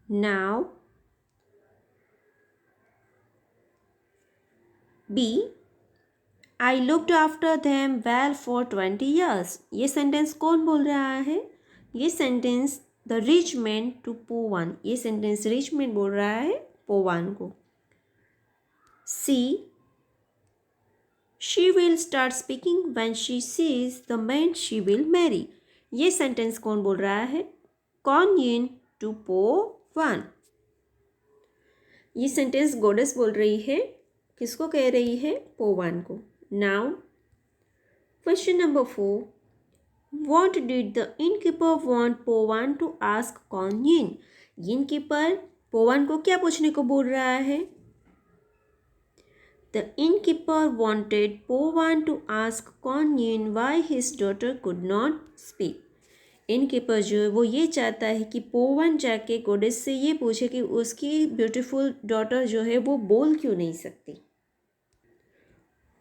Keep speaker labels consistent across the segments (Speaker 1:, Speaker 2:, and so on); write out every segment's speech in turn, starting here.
Speaker 1: Now, B. I looked after them well for 20 years. ये sentence कौन बोल रहा है? ये sentence the rich man to Powan. ये सेंटेंस रिच मैन बोल रहा है पोवान को. C. She will start speaking when she sees the man she will marry. ये सेंटेंस कौन बोल रहा है? कॉन्यन टू पोवान. ये सेंटेंस गॉडेस बोल रही है. किसको कह रही है? पोवान को. Now question number 4. What did the innkeeper want पोवान to ask कॉन्यन? innkeeper पोवान को क्या पूछने को बोल रहा है? The innkeeper wanted पोवान to ask कॉन्यन why his daughter could not speak. innkeeper जो है वो ये चाहता है कि पोवान जाके गॉडेस से ये पूछे कि उसकी ब्यूटीफुल डॉटर जो है वो बोल क्यों नहीं सकती.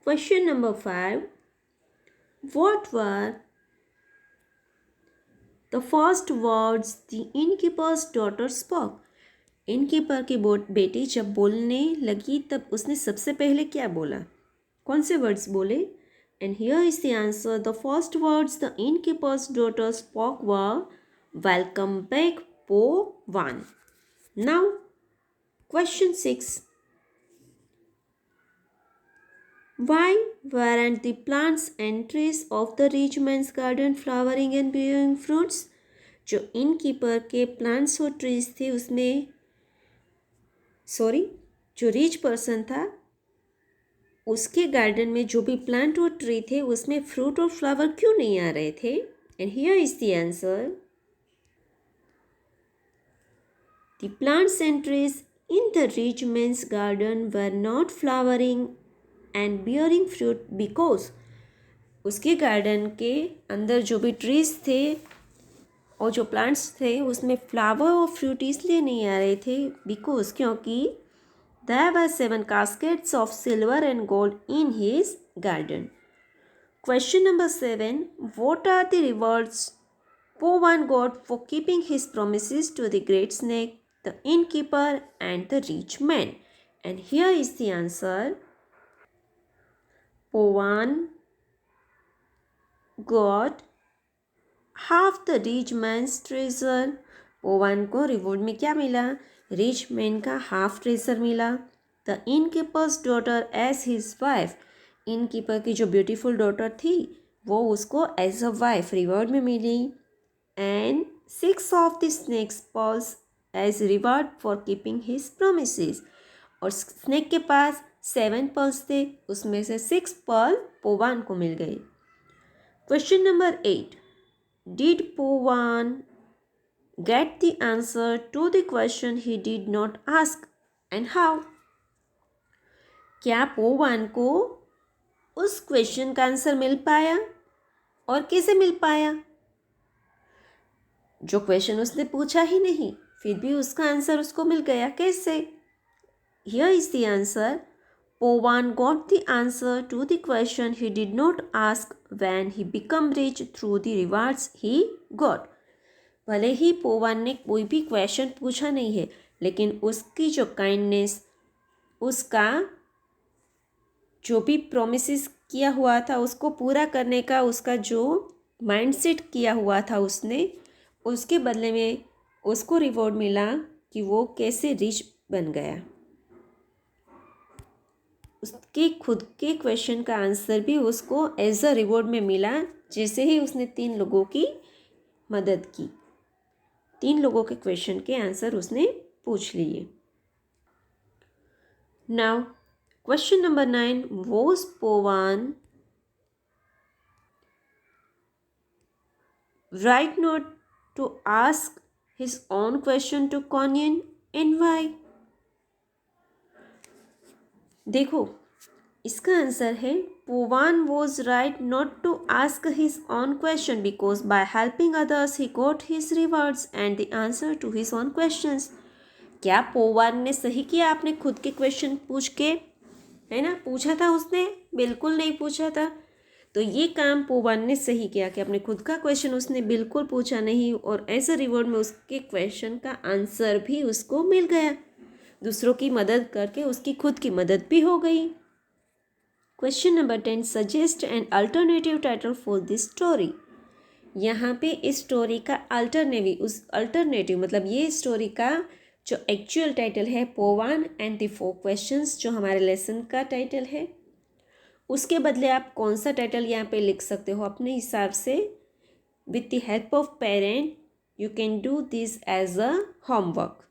Speaker 1: Question number 5. What were the first words the innkeeper's daughter spoke? innkeeper की बेटी जब बोलने लगी तब उसने सबसे पहले क्या बोला? कौन से वर्ड्स बोले? And here is the answer. The first words the innkeeper's daughter spoke were welcome back Po-wan. Now, question 6. Why weren't the plants and trees of the rich man's garden flowering and bearing fruits? जो innkeeper के plants और trees थे उसमें जो rich person था उसके garden में जो भी प्लांट और ट्री थे उसमें फ्रूट और फ्लावर क्यों नहीं आ रहे थे? And here is the answer. The plants and trees in the rich mains garden were not flowering and bearing fruit because उसके गार्डन के अंदर जो भी ट्रीज थे और जो प्लांट्स थे उसमें फ्लावर और फ्रूट इसलिए नहीं आ रहे थे बिकॉज क्योंकि there were 7 caskets of silver and gold in his garden. Question number 7. What are the rewards Po-wan got for keeping his promises to the great snake, the innkeeper and the rich man? And here is the answer. Po-wan got half the rich man's treasure. पोवान को reward में क्या मिला? Rich man का half treasure मिला. The innkeeper's daughter as his wife. Innkeeper की जो beautiful daughter थी वो उसको एज अ वाइफ रिवॉर्ड में मिली. And 6 of the snake's pearls as reward for keeping his promises. और स्नेक के पास 7 पर्ल्स थे उसमें से 6 पर्ल पोवान को मिल गए. Question number 8. Did पोवान get the answer to the question he did not ask and how? क्या पोवान को उस क्वेश्चन का आंसर मिल पाया और कैसे मिल पाया? जो क्वेश्चन उसने पूछा ही नहीं फिर भी उसका आंसर उसको मिल गया. कैसे? Here is the answer. पोवान got the answer to the question he did not ask when he became rich through the rewards he got. भले ही पोवान ने कोई भी क्वेश्चन पूछा नहीं है लेकिन उसकी जो काइंडनेस उसका जो भी प्रोमिसेस किया हुआ था उसको पूरा करने का उसका जो माइंडसेट किया हुआ था उसने उसके बदले में उसको रिवॉर्ड मिला कि वो कैसे रिच बन गया. उसके खुद के क्वेश्चन का आंसर भी उसको एज अ रिवॉर्ड में मिला जैसे ही उसने 3 लोगों की मदद की. 3 लोगों के क्वेश्चन के आंसर उसने पूछ लिए. Now question number 9. Was Powan right not to ask his own question to Kuan Yin and why? देखो इसका आंसर है Powan was right not to ask his own question because by helping others he got his rewards and the answer to his own questions. क्या Powan ने सही किया आपने खुद के क्वेश्चन पूछ के? है ना, पूछा था उसने? बिल्कुल नहीं पूछा था. तो ये काम पोवन ने सही किया कि अपने खुद का क्वेश्चन उसने बिल्कुल पूछा नहीं और एज अ रिवॉर्ड में उसके क्वेश्चन का आंसर भी उसको मिल गया। दूसरों की मदद करके उसकी खुद की मदद भी हो गई। Question number 10, suggest an alternative title for this story. यहाँ पे इस स्टोरी का अल्टरनेटिव मतलब ये स्टोरी का जो एक्चुअल टाइटल है पोवान एंड द 4 क्वेश्चंस, जो हमारे लेसन का टाइटल है, उसके बदले आप कौन सा टाइटल यहाँ पे लिख सकते हो अपने हिसाब से। With the help of parent you can do this as a homework.